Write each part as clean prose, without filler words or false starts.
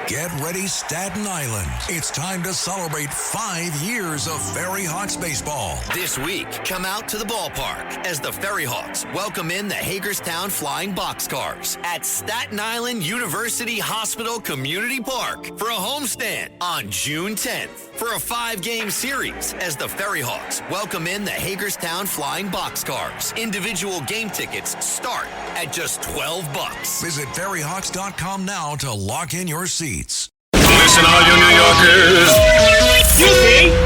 Get ready, Staten Island. It's time to celebrate 5 years of Ferry Hawks baseball. This week, come out to the ballpark as the Ferry Hawks welcome in the Hagerstown Flying Boxcars at Staten Island University Hospital Community Park for a homestand on June 10th for a 5-game series as the Ferry Hawks welcome in the Hagerstown Flying Boxcars. Individual game tickets start at just $12. Visit ferryhawks.com now to lock in your seats. Listen, all you New Yorkers.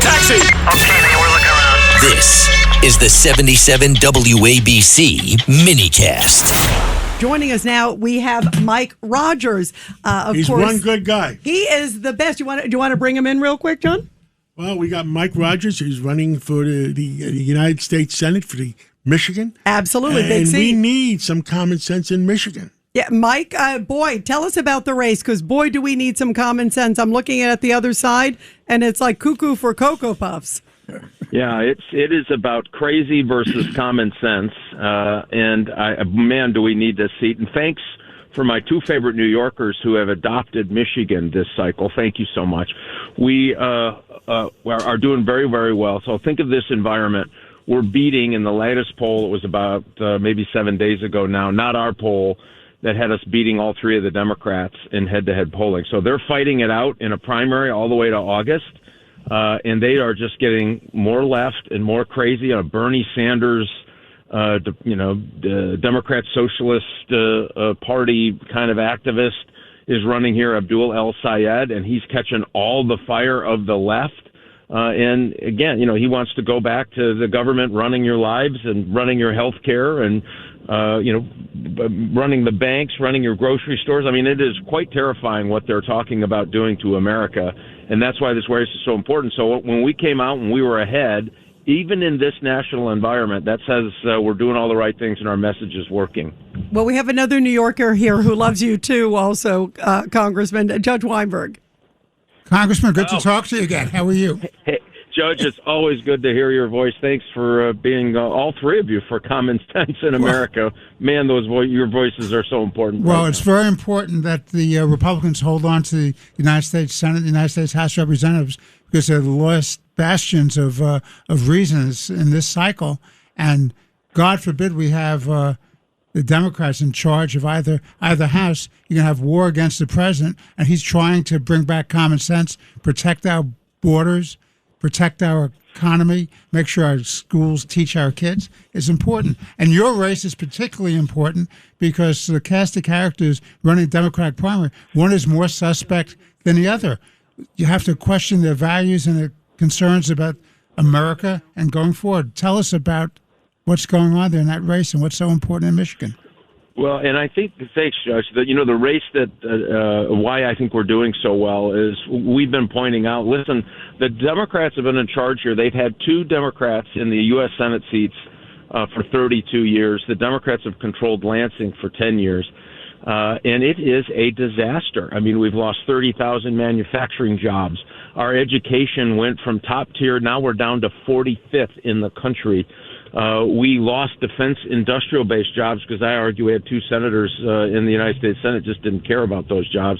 Taxi! Okay, man, we're looking around. This is the 77 WABC minicast. Joining us now, we have Mike Rogers. He's course, one good guy. He is the best. Do you want to bring him in real quick, John? Well, we got Mike Rogers, who's running for the United States Senate for the Michigan. Absolutely, big And seat. we need some common sense in Michigan. Yeah, Mike, boy, tell us about the race, because boy, do we need some common sense. I'm looking at the other side, and it's like cuckoo for Cocoa Puffs. Yeah, it is about crazy versus common sense, man, do we need this seat. And thanks for my two favorite New Yorkers who have adopted Michigan this cycle. Thank you so much. We are doing very, very well. So think of this environment. We're beating in the latest poll. It was about maybe 7 days ago now, not our poll, that had us beating all three of the Democrats in head-to-head polling. So they're fighting it out in a primary all the way to August. And they are just getting more left and more crazy. Bernie Sanders, the Democrat Socialist Party kind of activist is running here, Abdul El Sayed, and he's catching all the fire of the left. And again, he wants to go back to the government running your lives and running your health care and, running the banks, running your grocery stores. I mean, it is quite terrifying what they're talking about doing to America. And that's why this race is so important. So when we came out and we were ahead, even in this national environment, that says we're doing all the right things and our message is working. Well, we have another New Yorker here who loves you too, also, Congressman Judge Weinberg. Congressman, good to talk to you again. How are you? Hey, Judge, it's always good to hear your voice. Thanks for being all three of you for common sense in America. Man, your voices are so important. Well, right it's now. very important that the Republicans hold on to the United States Senate, the United States House of Representatives, because they're the last bastions of reasons in this cycle. And God forbid we have the Democrats in charge of either house. You're going to have war against the president, and he's trying to bring back common sense, protect our borders, protect our economy, make sure our schools teach our kids is important. And your race is particularly important because the cast of characters running Democratic primary, one is more suspect than the other. You have to question their values and their concerns about America and going forward. Tell us about what's going on there in that race and what's so important in Michigan. Well, and I think, thanks, Judge, that, the race that, why I think we're doing so well is we've been pointing out, listen, the Democrats have been in charge here. They've had two Democrats in the U.S. Senate seats for 32 years. The Democrats have controlled Lansing for 10 years. And it is a disaster. I mean, we've lost 30,000 manufacturing jobs. Our education went from top tier. Now we're down to 45th in the country. We lost defense industrial-based jobs because I argue we had two senators in the United States Senate just didn't care about those jobs.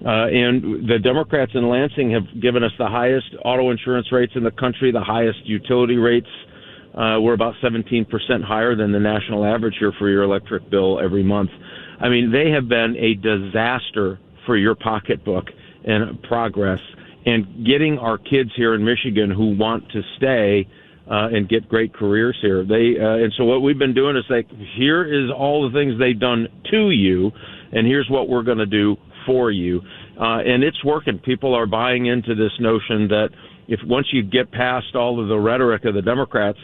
And the Democrats in Lansing have given us the highest auto insurance rates in the country, the highest utility rates. We're about 17% higher than the national average here for your electric bill every month. I mean, they have been a disaster for your pocketbook and progress. And getting our kids here in Michigan who want to stay and get great careers here. And so what we've been doing is here is all the things they've done to you, and here's what we're going to do for you. And it's working. People are buying into this notion that once you get past all of the rhetoric of the Democrats,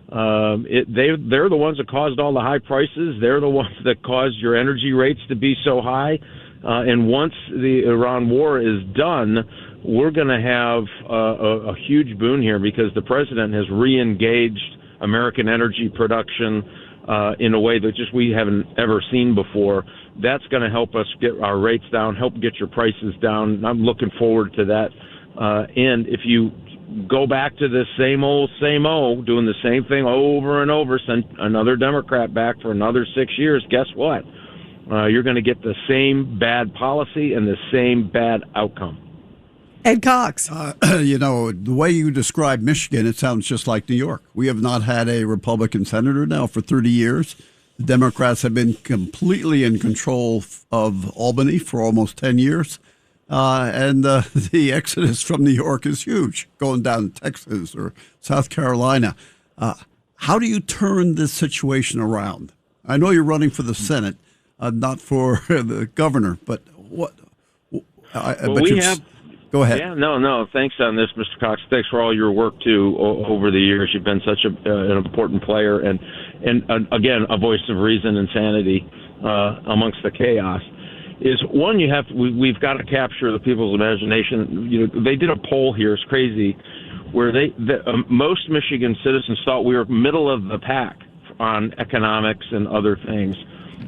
they're the ones that caused all the high prices. They're the ones that caused your energy rates to be so high. And once the Iran war is done, we're going to have a huge boon here because the president has re-engaged American energy production in a way that just we haven't ever seen before. That's going to help us get our rates down, help get your prices down. I'm looking forward to that. And if you go back to the same old, doing the same thing over and over, send another Democrat back for another 6 years, guess what? you're going to get the same bad policy and the same bad outcome. Ed Cox. The way you describe Michigan, it sounds just like New York. We have not had a Republican senator now for 30 years. The Democrats have been completely in control of Albany for almost 10 years. And the exodus from New York is huge, going down to Texas or South Carolina. How do you turn this situation around? I know you're running for the Senate, not for the governor, but what? Go ahead. Yeah, no. Thanks on this, Mr. Cox. Thanks for all your work, too, over the years. You've been such an important player and again, a voice of reason and sanity amongst the chaos. Is one, we've got to capture the people's imagination. They did a poll here, it's crazy, where most Michigan citizens thought we were middle of the pack on economics and other things,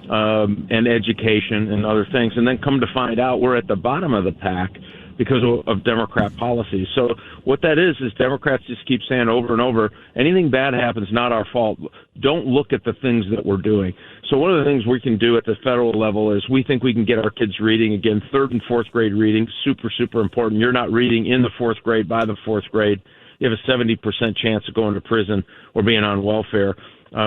and education and other things, and then come to find out we're at the bottom of the pack because of Democrat policies. So what that is Democrats just keep saying over and over, anything bad happens, not our fault. Don't look at the things that we're doing. So one of the things we can do at the federal level is we think we can get our kids reading again. 3rd and 4th grade reading, super, super important. You're not reading in the 4th grade by the 4th grade. You have a 70% chance of going to prison or being on welfare.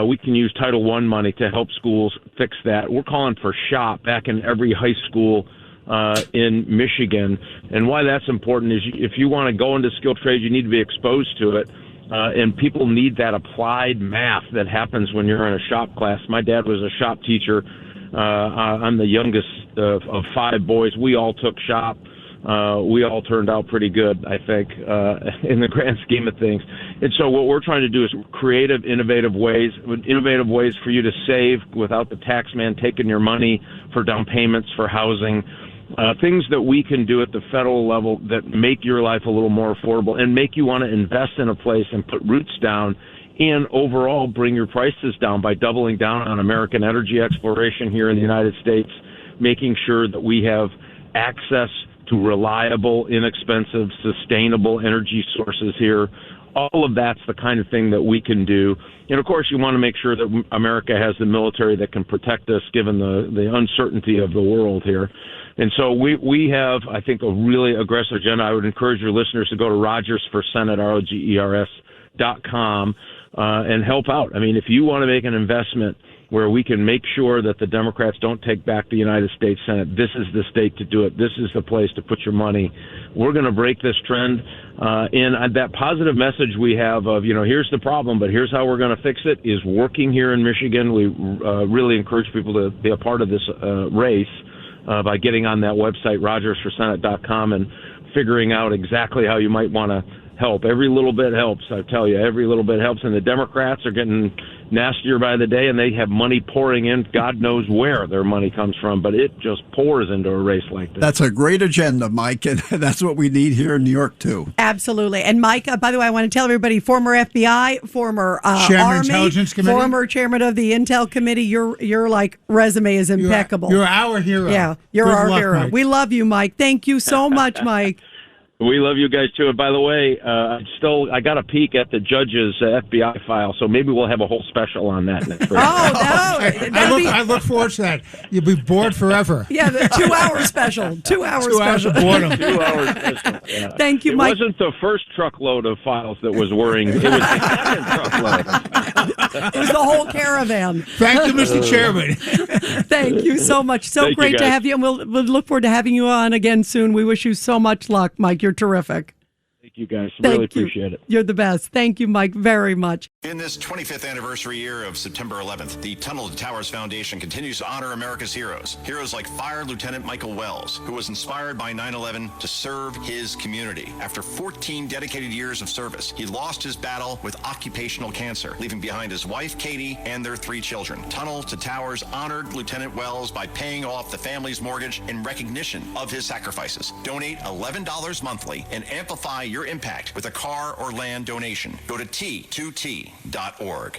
We can use Title I money to help schools fix that. We're calling for SHOP back in every high school in Michigan. And why that's important is if you want to go into skilled trades, you need to be exposed to it. And people need that applied math that happens when you're in a shop class. My dad was a shop teacher. I'm the youngest of 5 boys. We all took shop. We all turned out pretty good, I think, in the grand scheme of things. And so what we're trying to do is creative, innovative ways for you to save without the tax man taking your money for down payments for housing. Things that we can do at the federal level that make your life a little more affordable and make you want to invest in a place and put roots down and overall bring your prices down by doubling down on American energy exploration here in the United States, making sure that we have access to reliable, inexpensive, sustainable energy sources here. All of that's the kind of thing that we can do. And, of course, you want to make sure that America has the military that can protect us given the uncertainty of the world here. And so we have, I think, a really aggressive agenda. I would encourage your listeners to go to Rogers for Senate, ROGERS.com, and help out. I mean, if you want to make an investment where we can make sure that the Democrats don't take back the United States Senate, this is the state to do it. This is the place to put your money. We're going to break this trend. And that positive message we have of, here's the problem, but here's how we're going to fix it is working here in Michigan. We really encourage people to be a part of this race by getting on that website, RogersForSenate.com, and figuring out exactly how you might want to help. Every little bit helps, I tell you. Every little bit helps. And the Democrats are getting nastier by the day, and they have money pouring in. God knows where their money comes from, but it just pours into a race like this. That's a great agenda, Mike, and that's what we need here in New York, too. Absolutely. And, Mike, by the way, I want to tell everybody, former FBI, former Army, Intelligence Committee, former chairman of the Intel Committee, your resume is impeccable. You're our hero. Yeah, you're our hero. Mike. We love you, Mike. Thank you so much, Mike. We love you guys, too. And by the way, I got a peek at the judge's FBI file, so maybe we'll have a whole special on that next week. I look forward to that. You'll be bored forever. Yeah, the 2-hour special. 2 hours special. 2 hours of boredom. 2 hours special. Yeah. Thank you, Mike. It wasn't the first truckload of files that was worrying. It was the second truckload. It was the whole caravan. Thank you, Mr. Chairman. Thank you so much. So Thank great to have you, and we'll look forward to having you on again soon. We wish you so much luck, Mike. You're terrific. Thank you, guys. Really appreciate it. You're the best. Thank you, Mike, very much. In this 25th anniversary year of September 11th, the Tunnel to Towers Foundation continues to honor America's heroes. Heroes like Fire Lieutenant Michael Wells, who was inspired by 9/11 to serve his community. After 14 dedicated years of service, he lost his battle with occupational cancer, leaving behind his wife, Katie, and their 3 children. Tunnel to Towers honored Lieutenant Wells by paying off the family's mortgage in recognition of his sacrifices. Donate $11 monthly and amplify your impact with a car or land donation. Go to T2T.org.